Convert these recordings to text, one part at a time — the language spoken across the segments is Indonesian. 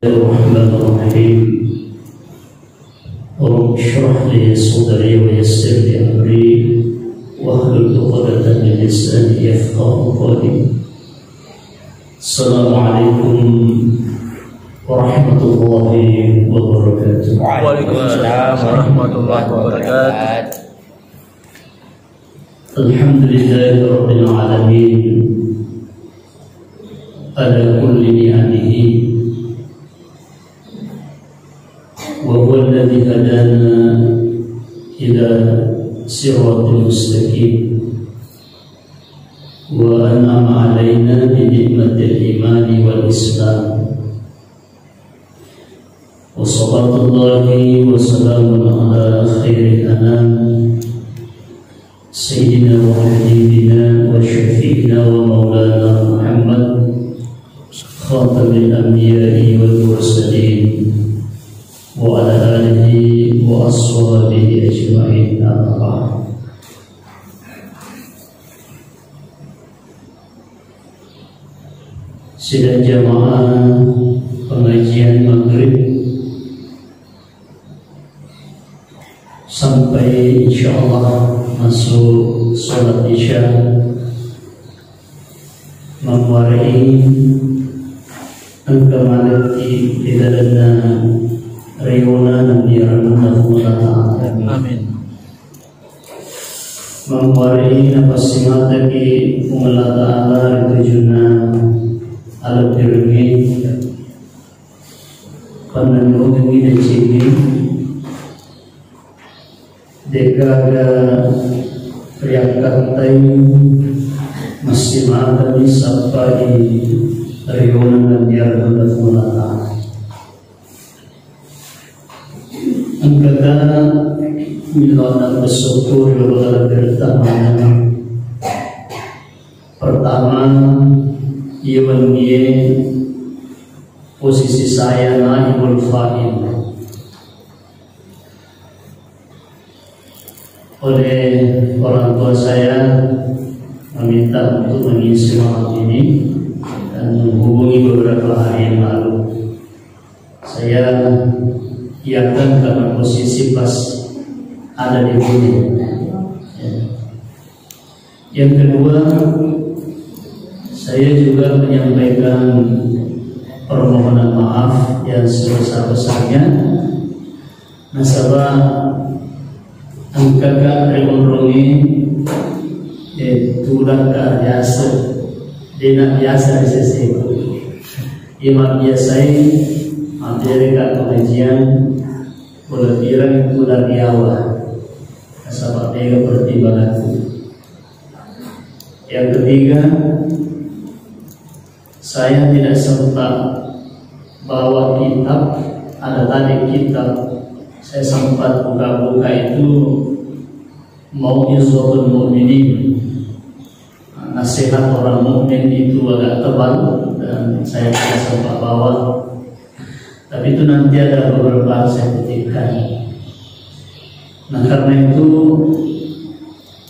Bismillahirrahmanirrahim. Rabbi shrah li sadri wa yassir li amri wahlul 'uqdatam min lisani yafqahu qawli. Assalamualaikum warahmatullahi wabarakatuh. Waalaikumsalam warahmatullahi wabarakatuh. Alhamdulillahi rabbil alamin ala kulli ni'amihi wa huwa alladhi hadana ila siratil mustaqim wa an'ama alaina bi ni'matil imani wal islam wa sallallahu wa salamun ala khairil anam sayyidina wa habibina wa syafi'ina wa maulana Muhammad khatamil anbiya'i wal mursalin wa ala alihi wa ashabihi ajma'in. Amma ba'd. Sidang jamaah pengajian maghrib sampai insyaallah masuk sholat isya memwarai angka malati di dalamnya Rayona Nabi Rahmatullah Ta'ala. Amin. Memwarai nafas simataki Allah Ta'ala ritujuna alam dirumi pandangungi dan cimi dekaga riakatai masih matami sampai Rayona Nabi Rahmatullah Ta'ala. Angkata milona bersyukur kepada pertama. Pertama, iwan dia posisi saya naibul fa'il. Oleh orang tua saya meminta untuk mengisi malam ini dan menghubungi beberapa hari yang lalu. Saya iakan karena posisi pas ada di sini. Yang kedua, saya juga menyampaikan permohonan maaf yang sebesar-besarnya nasabah angka rekonrungi tulang ke biasa dina biasa sesi imam biasa materi pengajian berlebihan itu dari awal nasabah mega pertimbangan. Yang ketiga, saya tidak sempat bawa kitab, ada tadi kitab saya sempat buka-buka itu mau Izzatul Mu'minin, nasihat orang mukmin itu agak tebal dan saya tidak sempat bawa. Tapi itu nanti ada beberapa saya kutipkan. Nah karena itu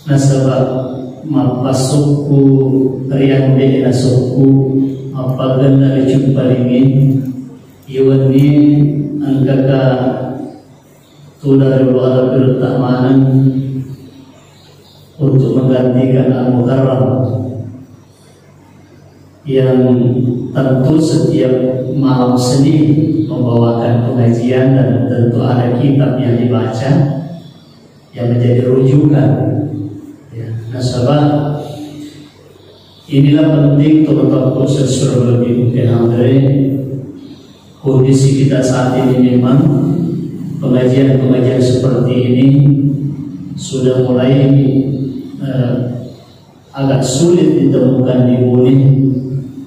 nasabah mapasuku riang beda suku apabila dari jumpa ini iwan ini angkaka tu dari luar bertamanan untuk menggantikan Al-Mukarram yang tentu setiap malam Senin membawakan pengajian dan tentu ada kitab yang dibaca yang menjadi rujukan. Ya, nasabah inilah penting terutama proses lebih mungkin Andre. Kondisi kita saat ini memang pengajian-pengajian seperti ini sudah mulai agak sulit ditemukan di Buni,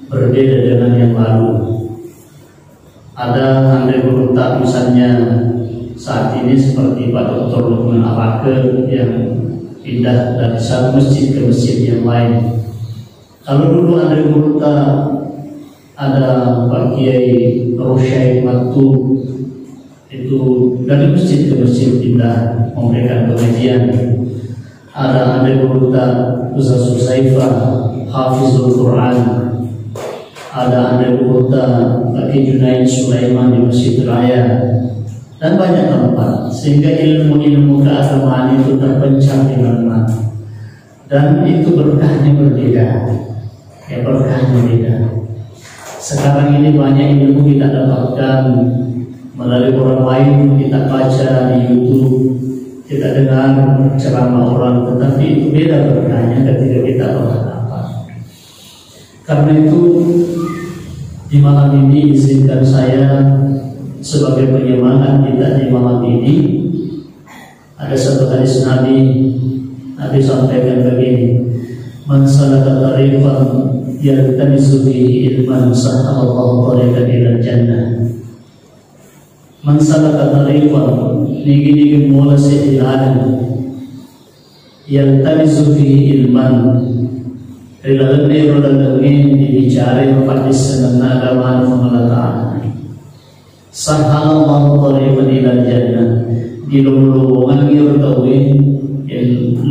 berbeda dengan yang lalu. Ada Andre Beruntak misalnya saat ini seperti Pak Dr. Lukman Abake yang pindah dari satu masjid ke masjid yang lain. Kalau dulu Andre Beruntak ada Pak Kiai Rosyai Matu itu dari masjid ke masjid pindah memberikan pengajian. Ada Andre Beruntak Ustaz Susaifah Hafizul Quran, ada Andre Buhota, Kaki Junaid Sulaiman di Masjid Raya, dan banyak tempat, sehingga ilmu-ilmu keagamaan itu terpencar di mana-mana. Dan itu berkahnya berbeda, ya berkahnya beda. Sekarang ini banyak ilmu kita dapatkan melalui orang lain, kita baca di YouTube, kita dengar ceramah orang, tetapi itu beda berkahnya ketika kita berhadapan. Karena itu di malam ini izinkan saya sebagai penyemangat kita di malam ini, ada satu hadis Nabi sampaikan begini: man salaka tariqan yaltamisu fihi ilman sahalallahu tariqan ilal jannah. Man salaka tariqan nigi mula sejalan yaltamisu fihi ilman rilalane rolalane dibicari mempadis senang agama Allah, sahalallahu tariqan ilal jannah, di lubungan yang tahu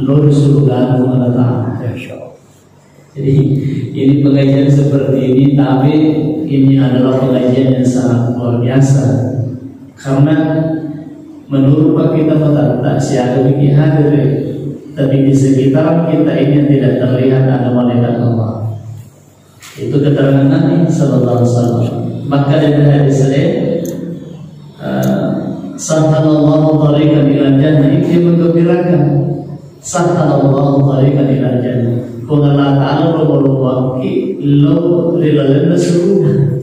lor surga Allah. Jadi ini pengajian seperti ini, tapi ini adalah pengajian yang sangat luar biasa, karena menurut Pak kita tak siapa bikin hadir, tapi di sekitar kita ini yang tidak terlihat ada malaikat Allah. Itu keterangan Nabi Sallallahu Alaihi Wasallam. Maka dari hadis ini, sahalallahu tariqan ilal jannah, itu menggembirakan. Sahalallahu tariqan ilal jannah. Pengalah Ta'ala berwaki lo rilalana surga.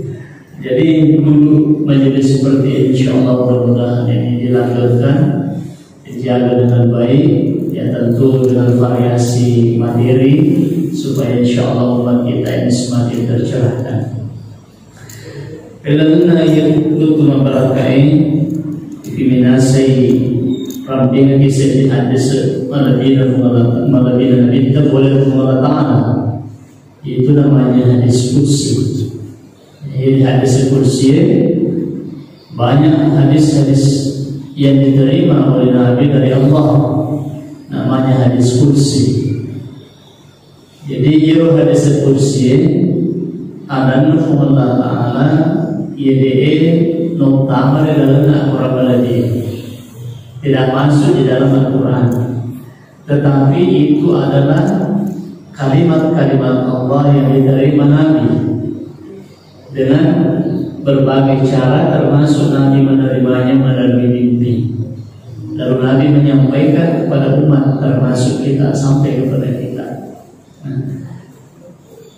Jadi dulu majelis seperti ini, insyaallah mudah-mudahan ini dilanjutkan, dijaga dengan baik, ya tentu dengan variasi materi, supaya insyaallah umat kita ini semakin tercerahkan. Rilalana yang untuk memberakai diminasai Rabbina kisah di hadis malabina binta boleh mengalah, itu namanya hadis kursi. Ini hadis kursi, banyak hadis-hadis yang diterima oleh Nabi dari Allah, namanya hadis kursi. Jadi jero hadis kursi ada nufum Allah Ta'ala yede nutama dalam Al-Quran baladi, tidak masuk di dalam Al-Quran, tetapi itu adalah kalimat-kalimat Allah yang diterima Nabi dengan berbagai cara, termasuk Nabi menerimanya melalui mimpi. Lalu Nabi menyampaikan kepada umat, termasuk kita, sampai kepada kita.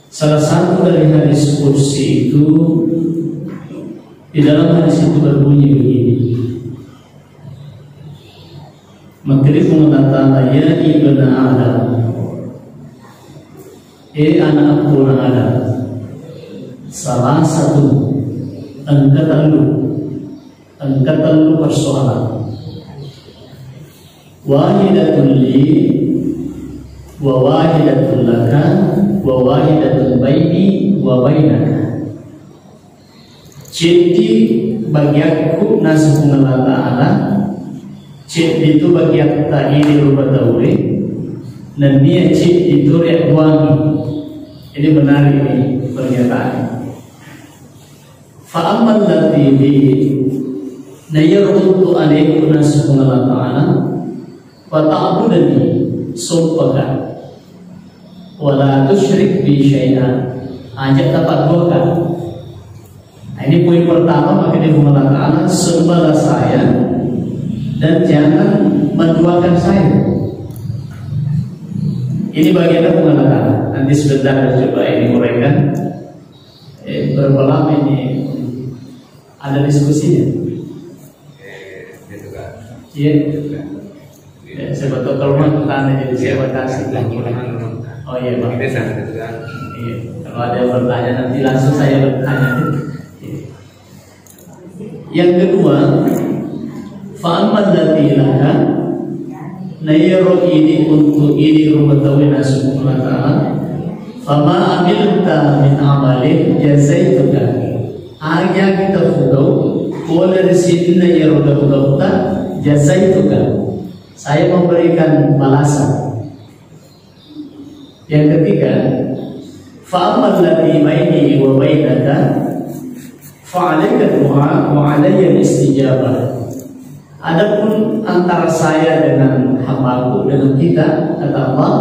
Salah satu dari hadis kursi itu, di dalam hadis itu berbunyi begini: Makrifu mengatakan, ya ibn Adam, anak Adam, salah satu angkatan lu persoalan, wahidatun li wa wahidatun laka wa wahidatun baini wa bainaka. Jadi bagi aku nasuh Allah Ta'ala, cip itu bagi aku tak ini rubah tauri, dan dia cip itu riak wangi. Ini benar ini pernyataan. Fa'amal latibi nayaruntu alaikum nasuh Allah Ta'ala wa ta'budani sumpahkan wala tusyrik bi syai'an, ajak dapat bukan. Nah, ini poin pertama, maka dia mengatakan sembahlah saya dan jangan menduakan saya. Ini bagian mengatakan, nanti sebentar coba ini uraikan. Berapa lama ini ada diskusinya? Iya. Ya, saya betul kalau mau tanya jadi saya batasi. Oh iya Pak. Iya. Kalau ada yang bertanya nanti langsung saya bertanya. Yang kedua, fa'amal latilaka nayro ini untuk ini rumah tawin asumullah ta'ala, fama amilta min amalin jazaituka. Arya kita fudau boleh disini nayro dauta jazaituka, saya memberikan balasan. Yang ketiga, Fa'ammal ladzi baini wa bainaka fa'alaika du'a wa 'alayya istijabah. Adapun antara saya dengan hambaku, dengan kita, kata Allah,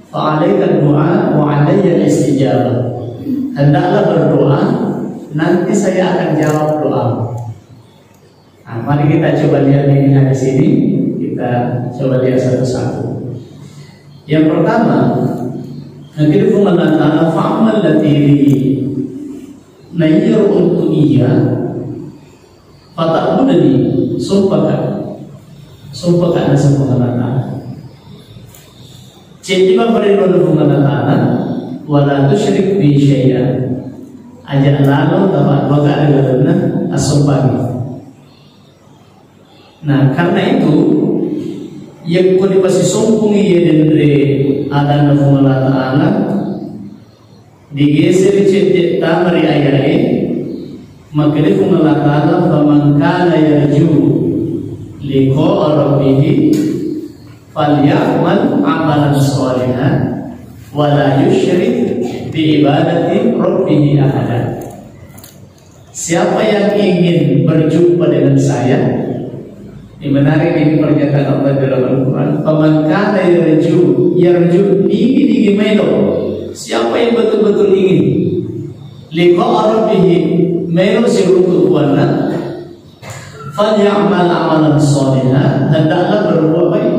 fa'alaika du'a wa 'alayya istijabah. Hendaklah berdoa, nanti saya akan jawab doa. Nah, mari kita coba lihat ini hadis ini, kita coba lihat satu-satu. Yang pertama, nanti firman Allah, fa'amal latiri nayyir untuk iya fatakudani sumpahkan nasa pengalatan. Jadi memberi pengalatan wala tusyrik bi syai'an. Aja lalu dapat baga ada asumpah. Nah, karena itu yang kau dipasi sumpungi ya dari adana Allah Taala digeser cedek tamari ayai maka dia Allah Taala faman kana yarju liqa rabbih falyamal amalan shalihan wala yusyrik bi ibadati rabbih ahada. Siapa yang ingin berjumpa dengan saya, ini menarik, ini pernyataan Allah dalam Al-Quran. Faman kana yarju ingin melo. Siapa yang betul-betul ingin liqa rabbih melo untuk Tuhannya, falyamal amalan shalihan, hendaklah berbuat baik.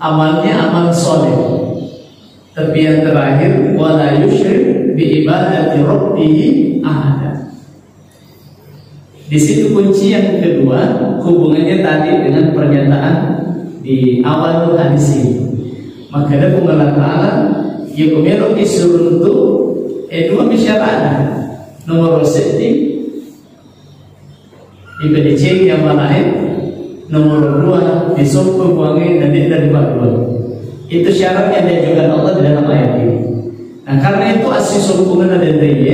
Amalnya amal soleh. Tapi yang terakhir wala yusyrik bi ibadati rabbih ahada. Di situ kunci yang kedua, hubungannya tadi dengan pernyataan di awal hadis ini. Maka ada Allah Taala yang kumero isurun tu dua bisyarana. Nomor seti IPDC yang lain. Nomor 2 disumpah buangin dan dari dua. Itu syaratnya dan juga Allah di dalam ayat ini. Nah, karena itu asli sumpungan ada dari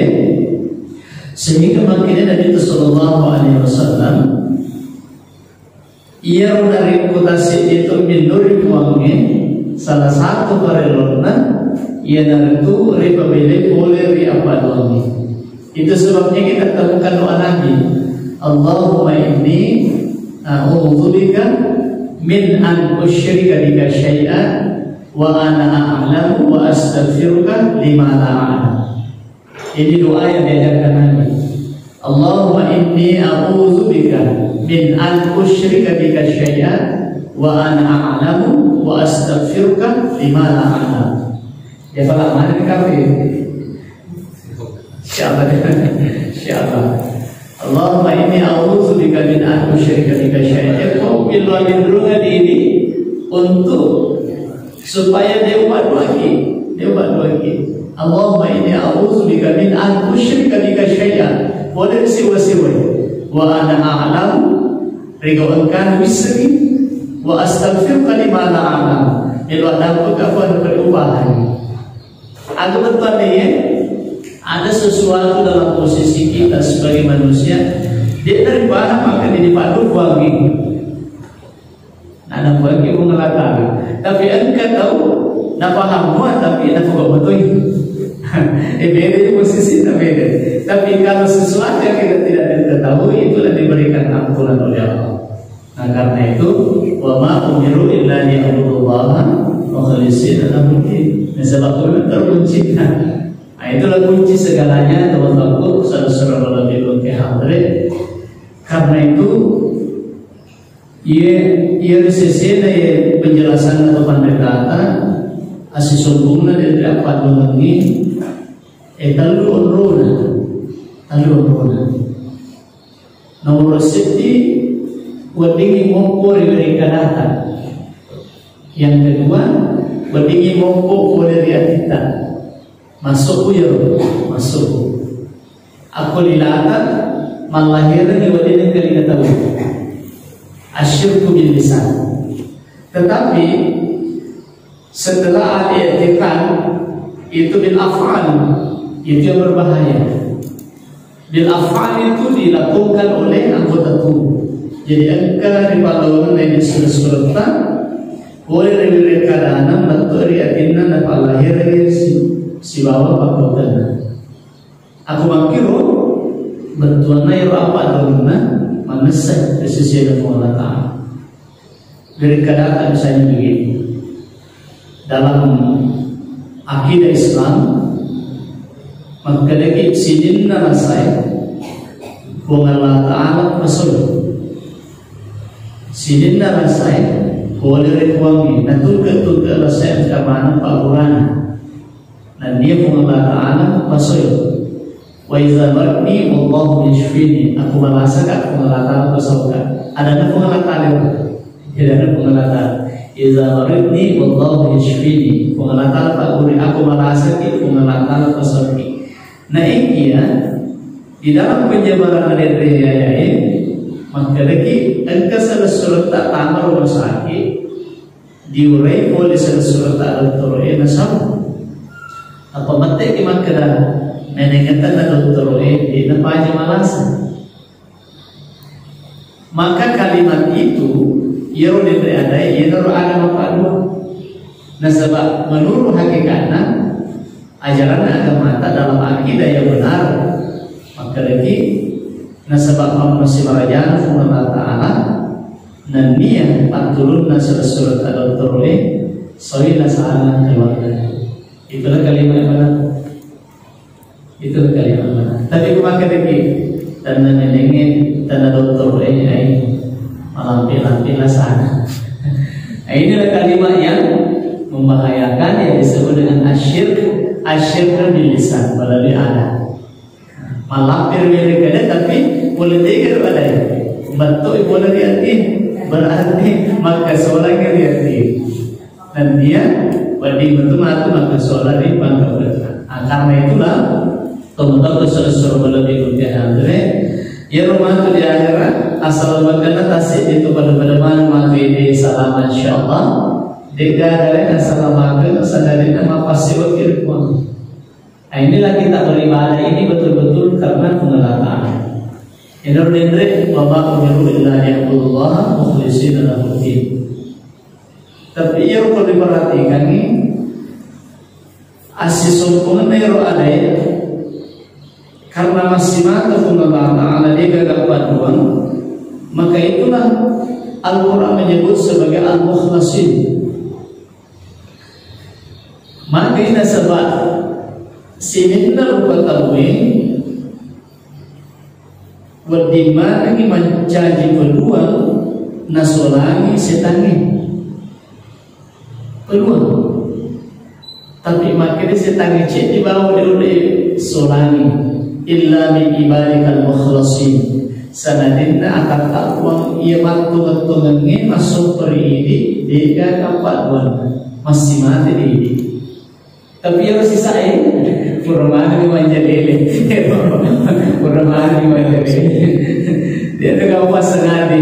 sehingga makanya Nabi Sallallahu Alaihi Wasallam ia menarik reputasi itu minuri buangin salah satu karelona ia naruh riba beli boleh riapa buangin. Itu sebabnya kita temukan doa Nabi, Allahumma inni a'udzubika min an usyrika bika syai'an wa ana a'lamu wa astaghfiruka lima la a'lam. Ini doa yang diajarkan Nabi. Allahumma inni a'udzubika min an usyrika bika syai'an wa ana a'lamu wa astaghfiruka lima la a'lam. Ya fala mana kafir. Insyaallah. Allahumma inni a'udzubika min an usyrika bika syai'an. Kau bila lindungan ini untuk supaya dia buat lagi. Allahumma inni a'udzubika min an usyrika bika syai'an. Boleh siwa-siwa. Wa ana a'lamu rigawankan wisri wa astaghfiruka lima la a'lam. Bila dapat apa perubahan. Aku betul ya. Ada sesuatu dalam posisi kita sebagai manusia, dia dari barang maka dia dipadu buangi. Nah, buangi mengelakkan. Tapi engkau tahu, nak paham muat tapi nak buat betul. Beda posisi tak beda. Tapi kalau sesuatu yang kita tidak ketahui itulah diberikan ampunan oleh Allah. Nah, karena itu, wa ma umiru illa liya'budullaha mukhlishina lahu-d-din. Sebab itu terkunci. Nah, itulah kunci segalanya, teman-temanku, saudara-saudara lebih ke hadrat. Karena itu, ia disesena penjelasan atau pendekatan asal sempurna dari apa ini, talu onrona. Nomor seti, wadingi mongko dari kadata. Yang kedua, wadingi mongko dari atita. Masuk ya, masuk. Aku dilata malahirnya wadina kali kata asyirku bil lisan. Tetapi setelah i'tiqad itu bil af'al itu yang berbahaya. Bil af'al itu dilakukan oleh anggota tubuh. Jadi engkau di paluan ini sudah boleh dari keadaan bentuk riatina dapat lahir si bawa pakotana. Aku makiro bentuannya yang apa dona menesak di sisi Allah Ta'ala. Dari kata misalnya begini, dalam akidah Islam maka lagi sidin narasai Allah Ta'ala Rasul sidin narasai boleh rekuangi natul-ketul rasai kemana Pak Qurana dan dia Allah Ta'ala Rasul wa iza marni wallahu yashfini aku merasakan aku Allah Ta'ala ada Allah Ta'ala tidak ada pengelatan. Iza maridni wallahu yashfini. Pengelatan Pak Guru aku merasaki pengelatan pasaki. Nah ini ya di dalam penjabaran ada maka lagi engkau surat tak tamar rumah sakit diurai oleh surat tak doktor nasab apa mati kiman kada menengatan doktor di apa aja malasa. Maka kalimat itu Yero diberi ada, yero ada mapadu. Nah sebab menurut hakikatnya ajaran agama dalam akidah yang benar, maka lagi nah sebab masih merajana Allah Ta'ala dan niat patulun surat al-Turri soilah sana keluarga. Itulah kalimat yang benar. Itulah kalimat benar. Tapi kemakan lagi tanda nenengin tanda doktor ini lampi-lampi sana. Nah, inilah kalimat yang membahayakan yang disebut dengan asyirk di lisan melalui ada. Malampir milik ada tapi boleh tiga ada. Bentuk boleh diarti berarti maka sholat diarti dan dia wadi bentuk maka sholat di bangga berkat. Karena itulah teman-teman suruh lebih berjaya. Ya rumah tu di akhirat asal bagaimana tasik itu pada mana mati di salam insyaallah dega dari assalamualaikum sadari nama pasti wakil pun. Inilah kita beribadah ini betul-betul karena pengelakar. Inur dendrik wabah umiru illa ya'budullah mukhlishina lahud-din. Tapi ia perlu diperhatikan ni asis sumpungan nero ada karena masih mata Allah Ta'ala dia gagap paduan, maka itulah Al-Quran menyebut sebagai Al-Mukhlasin. Maka ini sebab sininna rupa tawi wadimana ini mencaji peluang nasolangi setangi peluang. Tapi makanya setangi cek di bawah oleh solangi illa min ibadikal mukhlasin sanadinna akan takwang ia mantung-tungengin masuk peridi deka kapat wan masih mati ini tapi yang sisai purmana di manjalele purmana di manjalele dia ada kapan senadi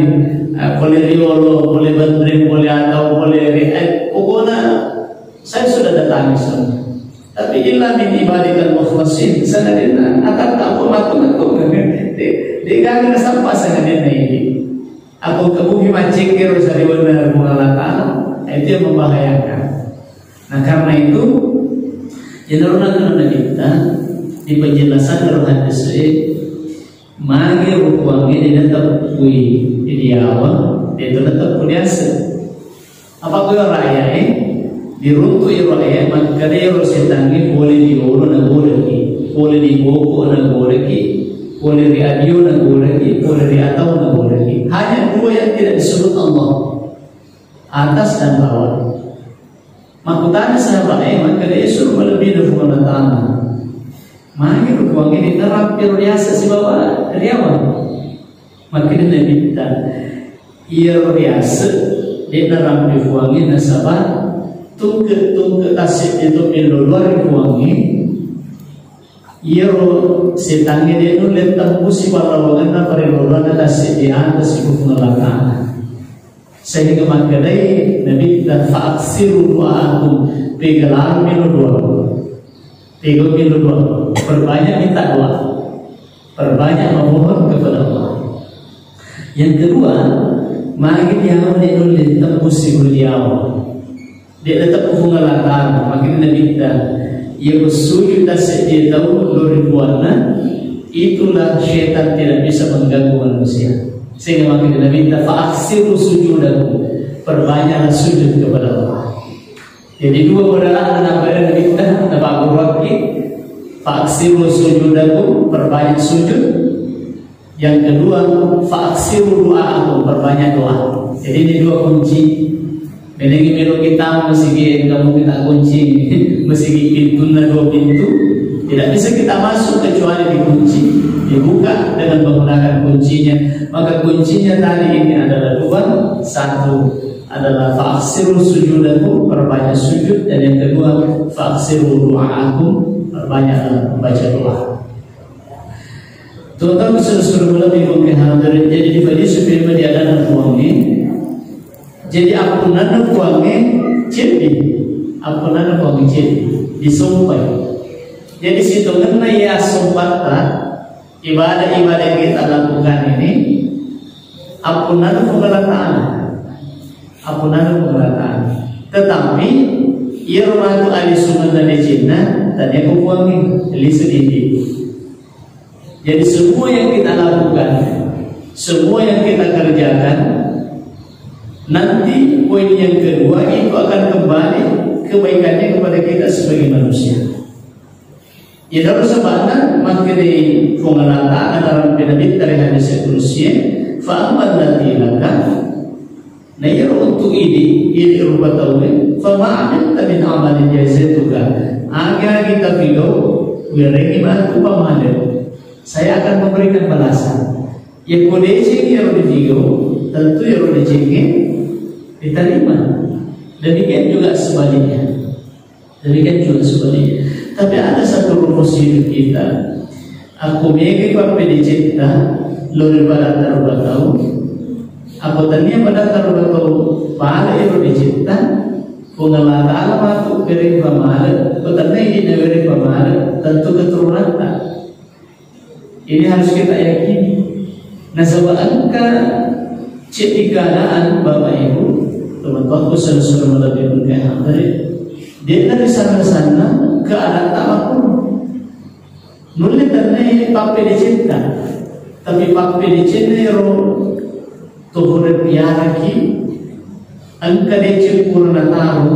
boleh riolo boleh bentring boleh atau boleh pokoknya saya sudah datang sana. Tapi illa min ibadikal mukhlasin sanadina akan tak matung-matung di kami sampai sanadina ini aku kebuhi mancing kira dari benar mengalahkan itu yang membahayakan. Nah karena itu jenurna kita di penjelasan dalam hadis magi rukuangi di tetap kui di awal itu tetap kuliasa apa kau raya diruntu iraya maka dia harus setangi boleh diurun nagoreki boleh diboko nagoreki boleh diadio nagoreki boleh diatau nagoreki hanya dua yang tidak disebut Allah atas dan bawah. Makutanya sahabat maka dia suruh melebih dari Allah Ta'ala maka ruang ini terampil biasa si bawah riawan maka dia minta ia biasa dia terampil ruang ini sahabat tungke tasik itu luar kuangi iro setangi dia nu lentang busi palawangan na pareloran tasik di atas ibu pengelakana sehingga makadai nabi dan faaksiru doakum pegelar minu doa perbanyak minta doa perbanyak memohon kepada Allah. Yang kedua mari dia nu lentang busi beliau dia tetap hubungan latar makin nabita ia bersujud dan dia tahu loribuana itulah syaitan tidak bisa mengganggu manusia sehingga makin nabita fa'aksiru sujudakum perbanyaklah sujud kepada Allah. Jadi dua adalah nabaya nabita nabak berwakil fa'aksiru sujudakum perbanyak sujud. Yang kedua fa'aksiru du'aakum perbanyak doa. Jadi ini dua kunci. Menegi melo kita mesti kamu kita kunci, mesti pintu na dua pintu. Tidak bisa kita masuk kecuali dikunci, dibuka dengan menggunakan kuncinya. Maka kuncinya tadi ini adalah dua. Satu adalah fa'aksiru sujudakum perbanyak sujud, dan yang kedua fa'aksiru du'aakum perbanyak membaca doa. Tuan-tuan sudah mulai mungkin hadirin. Jadi di bagi supaya dia ada uangnya. Jadi apunan uangnya jadi apunan uangnya jadi disumpah. Jadi situ karena ya sumpah ibadah kita lakukan ini apunan pengalataan, tetapi ia rumah ahli sunnah dan jannah tadi aku uangnya jadi sedikit. Jadi semua yang kita lakukan, semua yang kita kerjakan, nanti poin yang kedua itu akan kembali kebaikannya kepada kita sebagai manusia. Ya dalam sebabnya maknai pengelakaan dalam penabit dari hadis seterusnya, fa'amal natilaka, nah ya untuk ini rupa tahu, fa'amil tamin amalin jaizatuka, agar kita video berani bantu pamandu. Saya akan memberikan balasan. Yang kodeci yang video tentu yang kodeci diterima. Demikian juga sebaliknya. Tapi ada satu rumus hidup kita. Aku megi pape dicipta lori pada taruh tahu. Aku tanya pada taruh tahu pada yang dicipta. Pengelola alam aku beri pamahala. Aku tanya ini beri pamahala. Tentu keturunan tak. Ini harus kita yakini. Nah sebab angka cetikanaan Bapak Ibu teman-teman sudah melebih dari dia dari sana ke anak tamakun nulis ternai pape dicipta tapi pape dicipta tuh piara ki angka dicipta purna tahu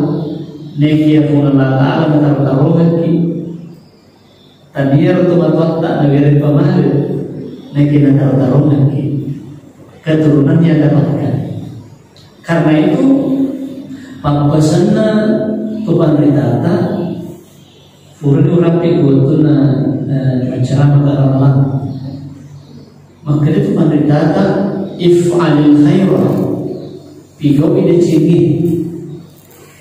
neki yang purna tahu taruh ki tadinya teman-teman tak negeri pemahaman neki taruh ki keturunan yang dapatkan. Karena itu pangpasana kepanritata furni orang pikutuna cara mengaralan maka itu panritata if'alil khairah pigo ide cini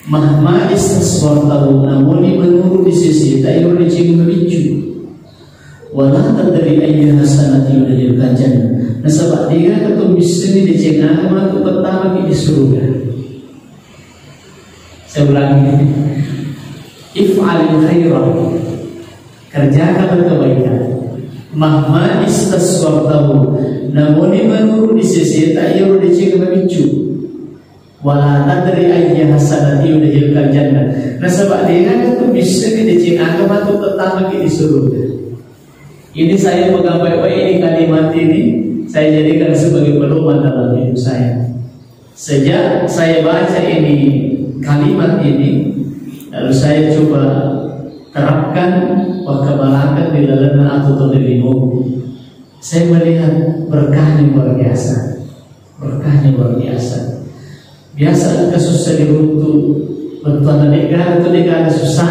mahma istaswartahu namuni menurut di sisi tayo di cini mebicu wala tadri ayya hasanati yudhilkan jannah. Nah sebab dia ketum bisni di cengah itu pertama di surga. Saya ulangi, if'alil khairah, kerjakan kebaikan. Mahma istaswartahu, namun menurut di sisi tayo di cengah mebicu. Wala tadri ayya hasanati yudhilkan jannah. Nah sebab dia ketum bisni di cengah itu pertama di surga. Ini saya pegang baik-baik ini kalimat ini saya jadikan sebagai pedoman dalam hidup saya. Sejak saya baca ini kalimat ini, lalu saya coba terapkan wakabalakan di dalam atau terlimu. Saya melihat berkahnya luar biasa, Biasa kesusah diruntuh, betul negara itu negara susah,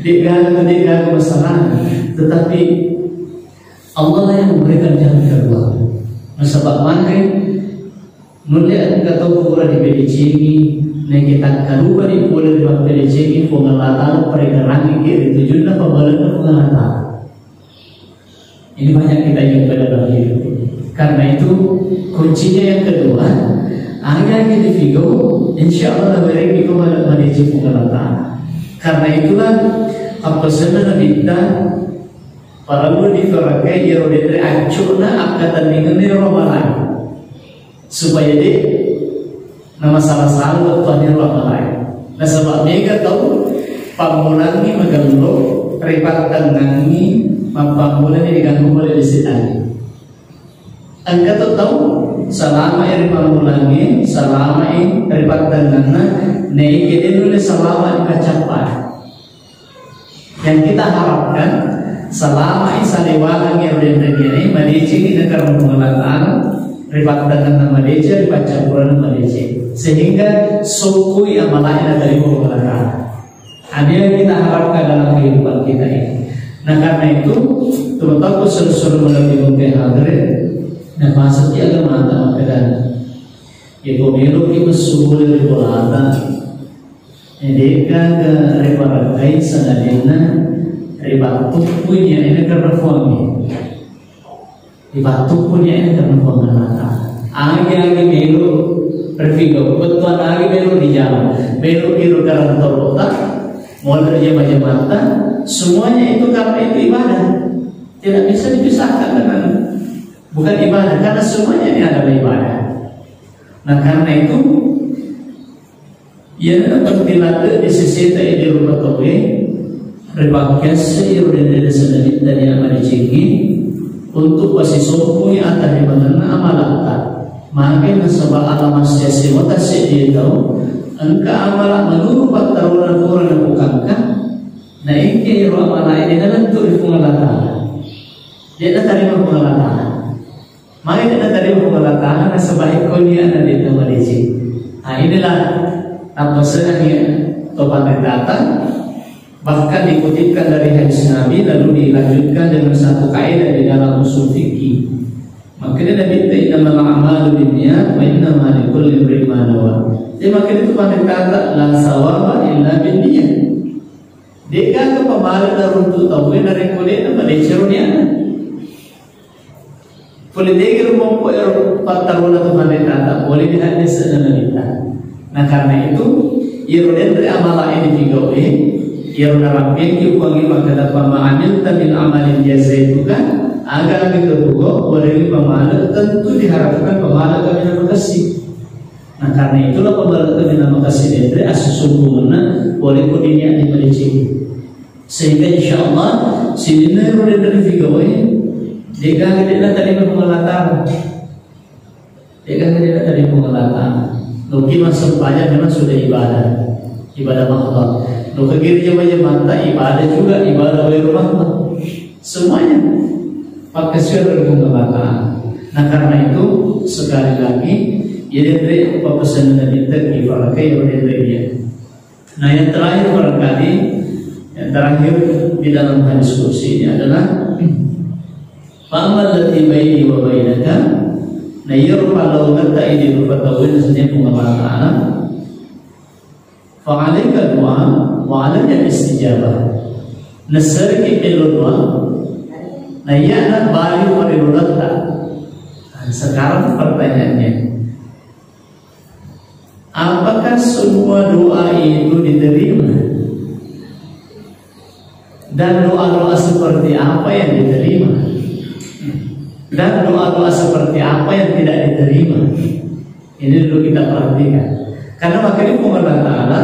negara masalah, tetapi Allah yang memberikan jalan keluar. Sebab mana nuliat kata pura di PDC ini, kita kalupa di pura di PDC ini pengelatan pergerakan kiri tujuannya pembalan pengelatan. Ini banyak kita yang dalam hidup. Karena itu kuncinya yang kedua, agar kita figo, insya Allah beri kita menuju pengelatan. Karena itulah apa sebenarnya kita para lu difarakai ya udah dari acurna akatan ningali romalai supaya dia nama salah-salah tuannya romalai. Nah sebab pamulangi magalo ripat tangangi mapamulan diganggu oleh lisan. Angka tu tahu selama ini pamulangi selama ini ripat tanganna nei kini oleh selama kacapan. Yang kita harapkan selama ini saliwangan yang ini Malaysia ini negara pengelatan ripat tanganna Malaysia ripat campuran Malaysia sehingga sukui amalahnya dari pengelatan. Ada yang kita harapkan dalam kehidupan kita ini. Nah karena itu terutama suruh melalui mungkin hadirin. Nah maksudnya agama mata dan ibu miru ibu subuh dari bolatan. Jadi kan reparakai sanadina rebatuk punya ini karena suami. Rebatuk punya ini karena pengalatan. Agi miru berfikir betul agi miru di jalan. Miru karena terletak. Mulai dari jemaah semuanya itu karena itu ibadah, tidak bisa dipisahkan dengan bukan ibadah karena semuanya ini adalah ibadah. Nah karena itu ia bertilada di sisi tadi rupa tawe berbagai seiru dari sedikit dari yang ada cinggi untuk wasisompu yang akan dimana amalata maka nasabah alamat siasi mata sedi tahu. Engkau amalah menurut taruhan yang bukankah? Nah ini amalah ini dalam tu pengelatan. Dia dah terima pengelatan. Maka dia terima pengelatan. Sebaik konia ada di Malaysia. Nah inilah apa sebenarnya topan datang. Bahkan dikutipkan dari hadis Nabi lalu dilanjutkan dengan satu kaidah di dalam usul fikih. Maka dia minta innamal a'malu binniyat wa innamal likulli imrin ma nawa. Jadi maka itu pada kata la sawaba illa binniyat. Dia kata pemahaman untuk tahu dari kulit apa dia cerunia. Kulit dia kira mau pataruna tu pada kata boleh dihadis dengan kita. Nah karena itu ironen dari amalan ini juga ironen rapian diuangi maka dapat mengambil tamin amalin jasa itu kan. Agar kita juga boleh pemahaman tentu diharapkan pemahaman kami nama kasih. Nah karena itulah pemahaman kami nama kasih dari asusubuna boleh kudinya di Malaysia. Sehingga insya Allah sini nero dari figawai jika kita tadi pengelatan, jika kita tadi pengelatan, nuki masuk pajak memang sudah ibadah Allah. Nuki kiri jemaah ibadah juga ibadah oleh rumah semuanya. Pakai syurga pengelatan. Nah karena itu sekali lagi ia dari apa pesan Nabi tadi pakai oleh dia. Nah yang terakhir barangkali yang terakhir di dalam hadis kursi ini adalah Fa'amal lati baini wa bainaka na yarfa law nata ini rupa tawin sebenarnya pengelatan. Fa'alaika doa wa alanya istijabah. Nasarki doa. Nah ia anak bayu marilulat tak. Sekarang pertanyaannya, apakah semua doa itu diterima? Dan doa-doa seperti apa yang diterima? Dan doa-doa seperti apa yang tidak diterima? Ini dulu kita perhatikan. Karena makanya Allah Ta'ala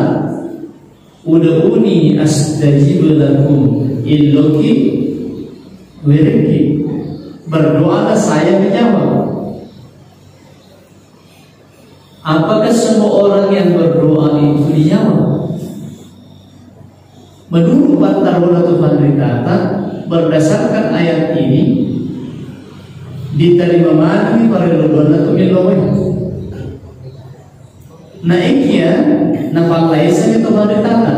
ud'uni astajib lakum illoki wiriki, berdoalah saya menjawab. Apakah semua orang yang berdoa itu dijawab? Menurut Batarulatul Fadrikata berdasarkan ayat ini diterima mani para luluan atau milawai. Nah ikia nafalaisa itu Fadrikata.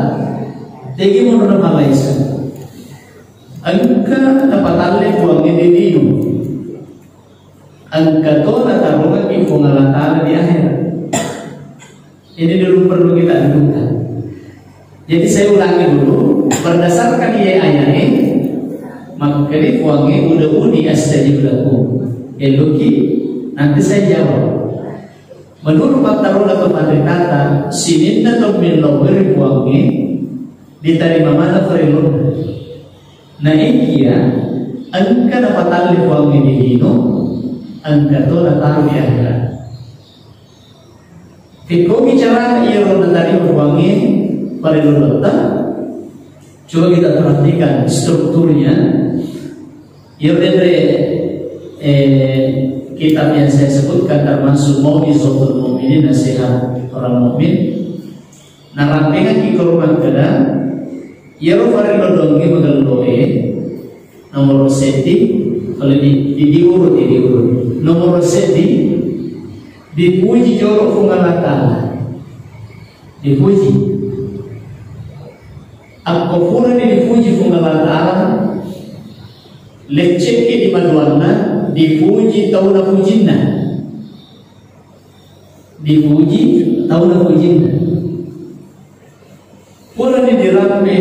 Jadi menurut nafalaisa angka dapat alih buangnya di diu. Angka tu taruhkan di pengalatan di akhirat. Ini dulu perlu kita dudukkan. Jadi saya ulangi dulu berdasarkan ayat ini maka ini buangnya udah uni astajib lakum. Eloki nanti saya jawab. Menurut Batarulatul Fadrikata sininna min lawir buangnya diterima mana perilun. Nah ikia angka dapat alih buangnya di dino angka tu datang di akhirat. Fikau bicara ia roda tadi buangnya pada lulutah Coba kita perhatikan strukturnya. Kitab yang saya sebutkan termasuk Mau'izatul Mu'minin, nasihat orang mukmin. Narampengan ki korban kada yero farilo dongge magalloe nomor seti kalau diurut nomor seti dipuji jorok fungalata, dipuji akofura dipuji fungalata, lecek di maduanna dipuji tauna pujinna, dipuji tauna pujinna, pura ni dirampe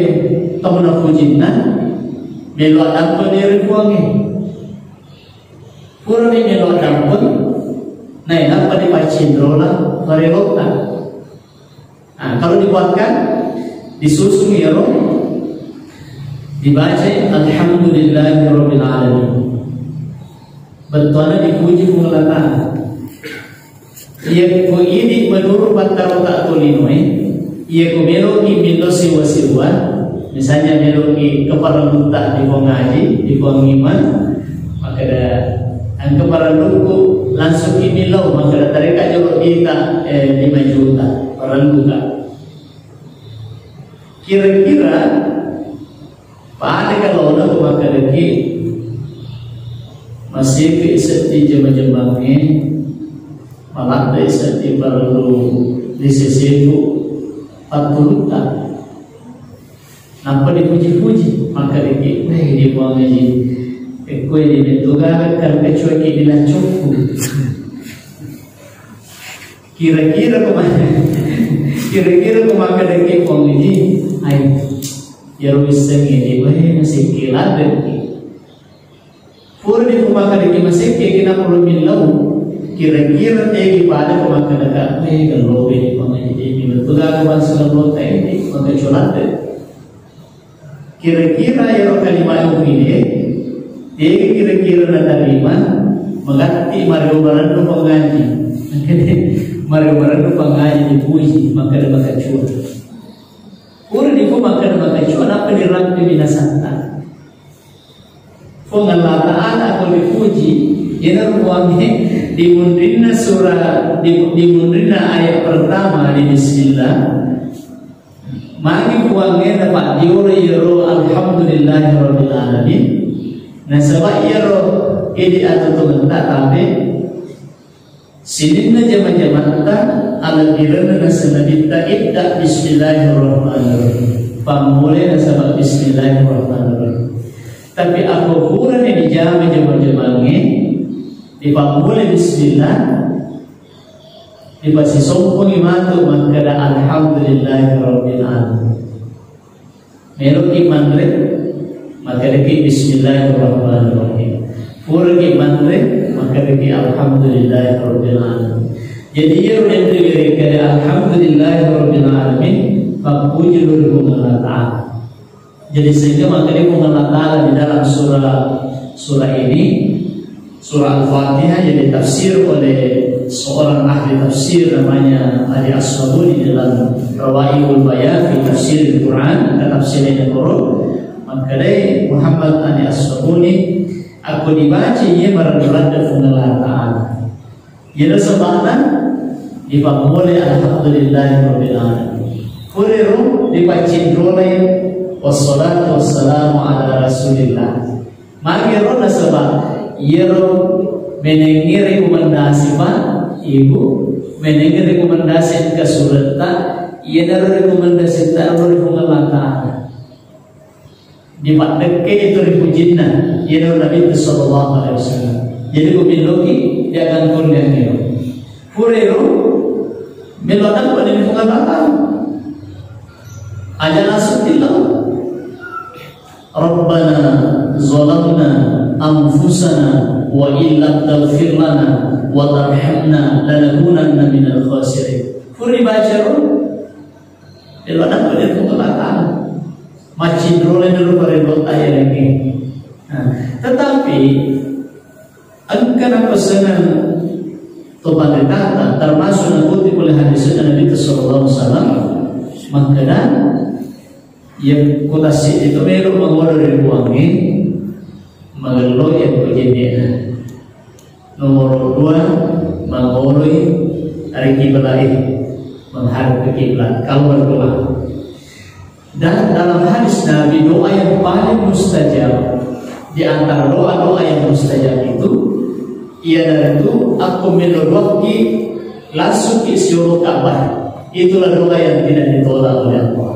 tauna pujinna, melo adampo dari kuangi, pura ni melo adampo, naik apa di pacindrola varelota. Nah, kalau dibuatkan disusun ya roh, dibaca Alhamdulillahirabbil alamin. Bentuannya dipuji pengelatan. Ia ko ini menurut bantar tak tolinoe. Ia ko meloki milo siwa. Misalnya meloki kepala luta di ngaji, di iman, maka ada ang kepala luku langsung imilau, maka ada tarika jorok kita 5 juta orang luka. Kira-kira pada kalau nak maka lagi masih ke isati jema-jemangnya malah ada isati baru di sisiku 40 tak nampak dipuji-puji maka lagi di buang ngaji kue di bentukan kalau kecuali bilang cukup kira-kira kemana lagi buang ngaji ayo ya bisa ngedi masih kilat lagi. Pura di pemakan di masih kena perlu milau kira-kira tegi pada pemakan dekat kalau ini pemakan ini betul aku masih belum tegi pakai colat kira-kira yang kalimat ini tegi kira-kira terima mengganti Mario Barando pengaji dipuji maka ada makan cuan pura di pemakan makan cuan apa dirampi binasanta Allah Ta'ala kalau dipuji ina ruangnya dimundrina surah dimundrina ayat pertama di bismillah magi ruangnya dapat diuro alhamdulillahirabbil alamin nah sebab yaro ini atau tulentak tapi sininna jama-jamata ala dirana nasanabita ibda bismillahirrahmanirrahim pamule nasabak bismillahirrahmanirrahim. Tapi aku kurang yang dijama jama-jamangnya dipamulai bismillah dipasi sompong imatu maka alhamdulillahirabbil alamin melok iman rek maka deki bismillahirrahmanirrahim kurang iman rek maka deki alhamdulillahirabbil alamin. Jadi ia rendri mereka alhamdulillahirabbil alamin papuji lur Allah Ta'ala. Jadi sehingga makanya Allah Ta'ala di dalam surah ini surah Al-Fatihah jadi tafsir oleh seorang ahli tafsir namanya Ali As-Sabuni dalam Rawaihul Bayan fi tafsir Al-Quran dan tafsir Al-Quran. Makanya Muhammad Ali As-Sabuni aku dibaca ia berada Allah Ta'ala. Ia sebabnya dipamulai alhamdulillahirabbil alamin. Kuriru dipacin rolai wassalatu wassalamu ala rasulillah. Mari rona sebab yero menengi rekomendasi pak ibu menengi rekomendasi ke surata ia dari rekomendasi tak boleh mengelakkan di pak dekke itu dipujinna ia dari Nabi Sallallahu Alaihi Wasallam. Jadi kubilogi dia akan kundian itu furero melodan pada mengelakkan aja langsung tilau Rabbana zalamna anfusana wa illam taghfir lana wa tarhamna lanakunanna minal khasirin. Furi bacaru elodan pada pengelakkan macin role dulu pada dota ya lagi. Tetapi angkana pesanan kepada kata termasuk dikutip oleh hadis Nabi Sallallahu Alaihi Wasallam maka Yang kutasi itu melu mengolo dari buangin mengelo yang kejadian. Nomor 2 mengoloi dari kiblat, menghadap ke kiblat kalau berdoa. Dan dalam hadis Nabi, doa yang paling mustajab di antara doa-doa yang mustajab itu ialah itu aku melodaki langsung ke seluruh Ka'bah. Itulah doa yang tidak ditolak oleh Allah.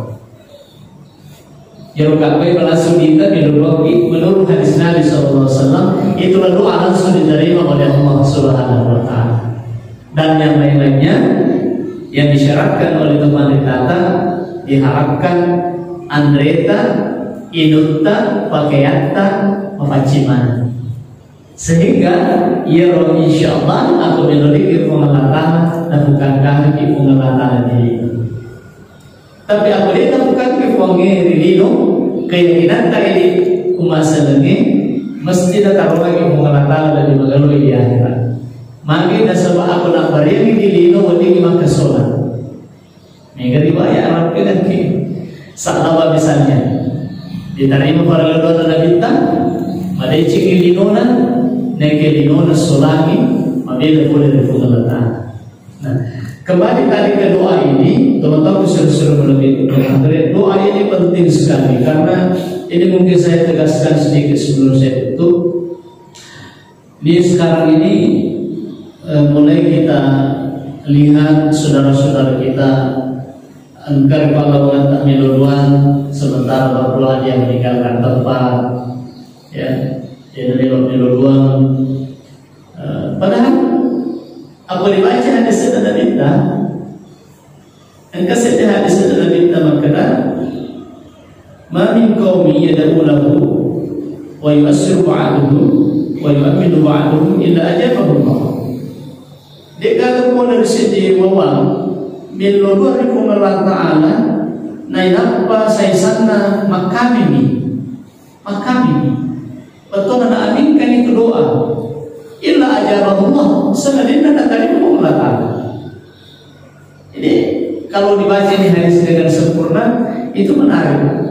Yang Ka'bah langsung kita melodaki menurut hadis Nabi SAW, itulah doa langsung diterima oleh Allah Subhanahu wa Ta'ala. Dan yang lain-lainnya yang disyaratkan oleh Tuhan Tata diharapkan Andreta, Inutta, Pakaiata, Mafaciman. Sehingga ya Roh insyaallah aku memiliki pengelatan dan bukankah di pengelatan ini. Tapi aku tidak bukan ke pengelino keyakinan tak ini kumasalenge mesti datang lagi pengelatan dari magaloi ya. Mungkin sebab aku nak beri di lino wadi memang kesolan. Mega riwayat Arab kan ki. Sahabat misalnya diterima para leluhur Nabi ta, madai ciki linona, neke linona solangi, mabila boleh difungalatan. Nah, kembali tadi ke doa ini, teman-teman suruh lebih mengenai doa ini penting sekali karena ini mungkin saya tegaskan sedikit sebelum saya tutup. Di sekarang ini mulai kita lihat saudara-saudara kita engkar kalau mengantar meluruhan sementara berdoa dia meninggalkan tempat, ya, dia meluruhan. Padahal apa dibaca hadis dan minta, engkau sedih hadis dan minta makna, mamin kaumi yadaulahu wa yu'assiru ba'duhu wa yu'minu ba'duhu illa ajabahu Allah. Dia pun dari sini bahwa meluruh dari Allah Ta'ala nainapa saya sana makami betul nak aminkan itu doa illa ajarahullah senadina nak terima Allah Ta'ala. Jadi kalau dibaca ini hadis dengan sempurna itu menarik.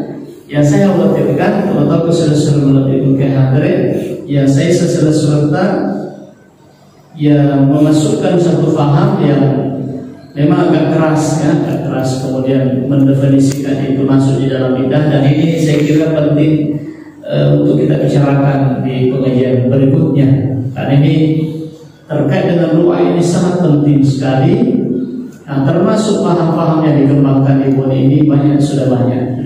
Ya saya khawatirkan teman-teman sudah melalui kehadiran ya saya seserta ya memasukkan satu faham yang memang agak keras ya, agak keras kemudian mendefinisikan itu masuk di dalam bidah dan ini saya kira penting untuk kita bicarakan di pengajian berikutnya karena ini terkait dengan doa ini sangat penting sekali. Nah, termasuk paham-paham yang dikembangkan di pon ini sudah banyak.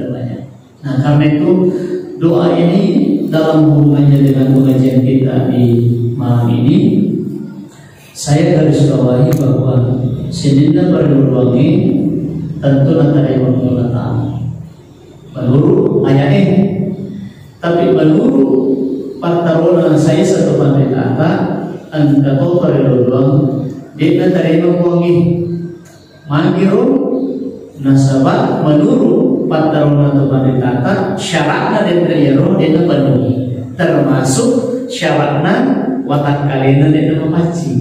Nah karena itu doa ini dalam hubungannya dengan pengajian kita di malam ini saya garis bawahi bahwa Sidina berdoa tentu nanti menggunakan menurut ayat ini, tapi menurut pantarola saya satu pandai kata anda kau berdoa dia nanti menggunakan mangiru nasabah menurut pantarola atau pandai kata syaratnya dan teriaro dia penuhi termasuk syaratnya watak kalian dan memancing.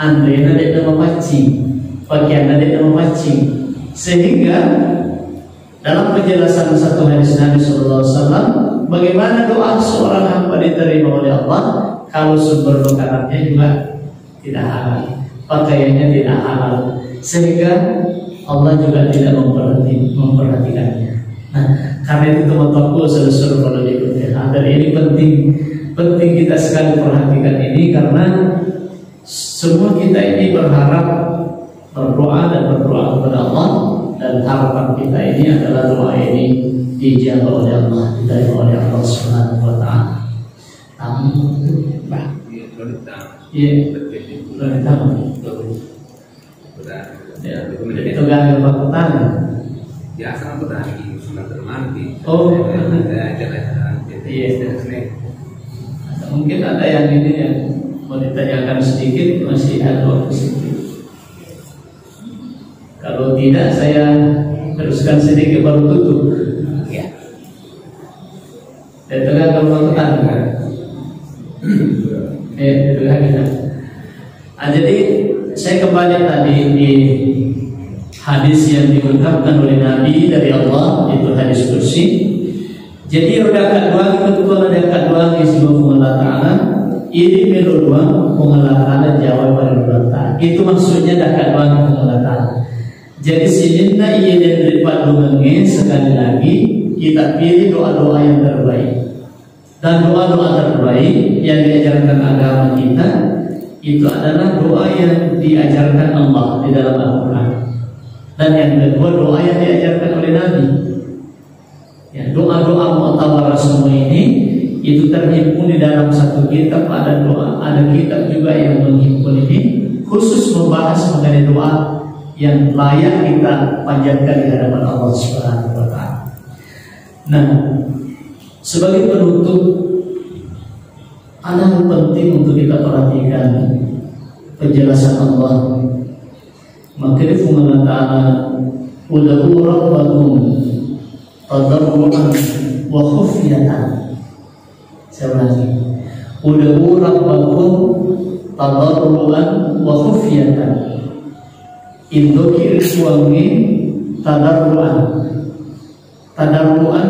Andrena tidak memancing, pakaian tidak memancing, sehingga dalam penjelasan satu hadis Nabi SAW, bagaimana doa seorang hamba diterima oleh Allah kalau sumber makanannya juga tidak halal, pakaiannya tidak halal, sehingga Allah juga tidak memperhatikannya. Nah, karena itu teman-temanku seluruh kalau diikuti, dan ini penting kita sekali perhatikan ini karena semua kita ini berharap berdoa kepada Allah dan harapan kita ini adalah doa ini dijawab oleh Allah, diterima oleh Allah Subhanahu wa Ta'ala. Itu gagal pakutan. Ya, sekarang berarti sudah termati. Oh, iya. Mungkin ada yang ini yang mau ditanyakan sedikit, masih ada waktu sedikit. Kalau tidak saya teruskan sedikit baru tutup. Ya. Dan tengah kalau petang kan. Itu kan. Jadi saya kembali tadi di hadis yang diungkapkan oleh Nabi dari Allah, itu hadis kursi. Jadi rakaat dua kebetulan rakaat dua disebut Allah Taala, ini meluluan Allah Taala jawab pada itu maksudnya rakaat dua Allah Taala. Jadi sinina ia daripada doangnya sekali lagi kita pilih doa-doa yang terbaik. Dan doa-doa terbaik yang diajarkan agama kita itu adalah doa yang diajarkan Allah di dalam Al-Quran. Dan yang kedua doa yang diajarkan oleh Nabi. Ya, doa-doa mu'tabar semua ini itu terhimpun di dalam satu kitab. Ada kitab juga yang menghimpun ini khusus membahas mengenai doa yang layak kita panjatkan di hadapan Allah Subhanahu wa Ta'ala. Nah, sebagai penutup, ada yang penting untuk kita perhatikan penjelasan Allah. Maka firman Allah Ta'ala, "Ud'u rabbakum tadarruan wa khufyatan." Saya ulangi. "Ud'u rabbakum tadarruan wa khufyatan." Indukir suami tadarruan. Tadarruan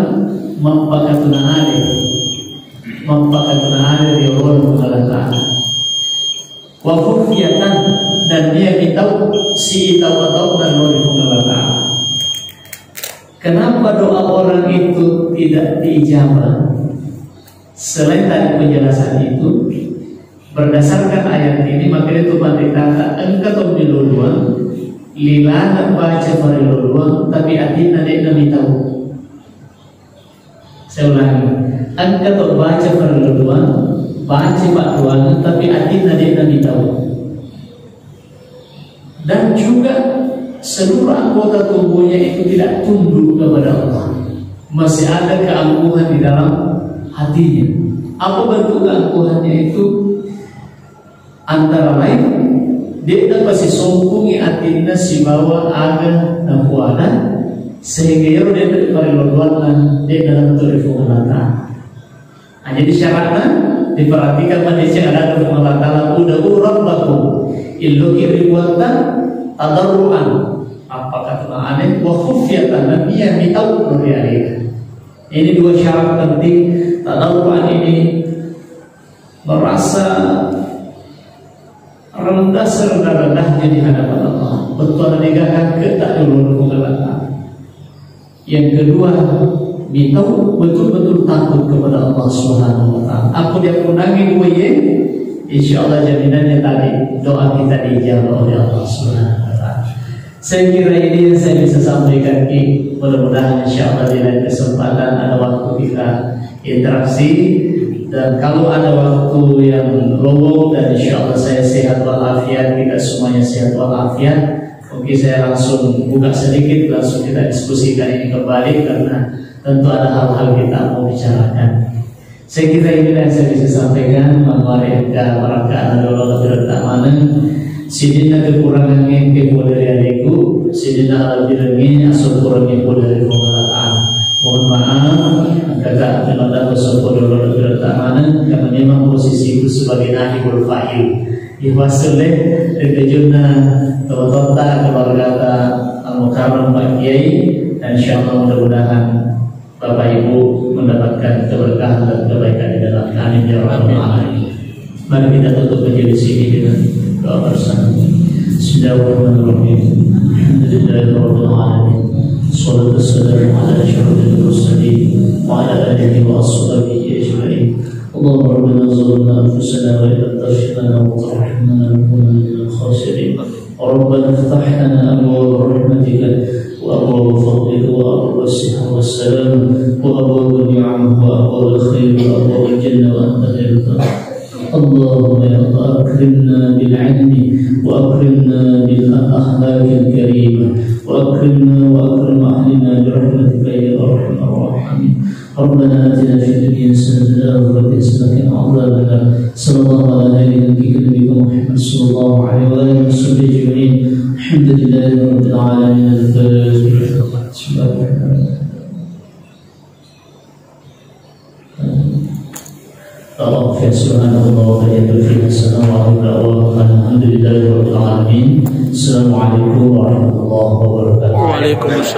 mempakatuna ada di Allah Ta'ala. Wa khufyatan, dan dia kita si tahu dan Allah Ta'ala. Kenapa doa orang itu tidak diijabah? Selain tadi penjelasan itu, berdasarkan ayat ini maka itu pantai kata engkau diluluan lilana baca fariluluan tapi atina dek nabi tahu. Saya ulangi, engkau baca fariluluan baca batuan tapi atina dek nabi tahu. Dan juga seluruh anggota tubuhnya itu tidak tunduk kepada Allah, masih ada keangkuhan di dalam hatinya. Apa bentuk keangkuhannya itu? Antara lain dia dapat sisongkungi atina si bawa aga dan puana sehingga dia berperilakuan dia dalam telefon Allah. Jadi syaratnya diperhatikan pada ada telefon Allah. Udah rabbakum illu kiriwatan tadarruan, apa kata aneh wa khufyatan, dan dia tahu dari ayat. Ini dua syarat penting. Tadarruan ini merasa rendah serendah-rendahnya di hadapan Allah, betul negakan ketakdiran Allah. Yang kedua, tahu betul-betul takut kepada Allah Subhanahu wa Ta'ala. Aku dia kunangi dua ye, insyaallah jaminannya tadi doa kita dijawab oleh Allah Subhanahu wa Ta'ala. Saya kira ini yang saya bisa sampaikan. Mudah-mudahan insyaallah di lain kesempatan ada waktu kita interaksi. Dan kalau ada waktu yang lowong dan insyaallah saya sehat walafiat, kita semuanya sehat walafiat, mungkin saya langsung buka sedikit, langsung kita diskusikan ini kembali karena tentu ada hal-hal kita mau bicarakan. Saya kira ini yang saya bisa sampaikan. Mengarahkan warahmatullahi wabarakatuh. Sidina kekurangannya kepada dari adikku, sidina alhamdulillahnya asal kurangnya dari Allah. Mohon maaf kata penonton bersyukur bertahanan karena memang posisiku sebagai naibul fa'il ihwasuleh kejuna tawata keluarga al-mukarram Pak Kiai, dan insyaallah mudah-mudahan Bapak Ibu mendapatkan keberkahan dan kebaikan di dalam amin ya rabbal alamin. Mari kita tutup majelis ini dengan doa bersama. Bismillahirrahmanirrahim. Alhamdulillahirabbil alamin. Salatu wassalamu ala asyrafil mursalin wa ala alihi wa ashabihi ajma'in. Allahumma rabbana zalamna anfusana wa illam taghfir lana wa tarhamna lanakunanna minal khasirin. Rabbana iftah lana abwaaba rahmatika wa abwaaba fadlika wa abwaaba as-siha was-salam wa abwaaba ni'amika wa abwaaba al-khair wa abwaaba al-jannah wa anta khairul raziqin. اللهم يا الله أكرمنا بالعلم وأكرمنا بالأخلاق الكريمة وأكرمنا وأكرم أهلنا برحمتك يا أرحم الراحمين. ربنا آتنا في الدنيا حسنة وفي الآخرة حسنة وقنا عذاب النار. صلى الله على نبينا محمد صلى الله عليه وآله وصحبه أجمعين. الحمد لله رب العالمين. بسم الله الرحمن الرحيم. Tawafir subhanallah wa yadul fi hasanah wa alhamdulillahi rabbil alamin. Assalamualaikum warahmatullahi wabarakatuh. Waalaikumsalam.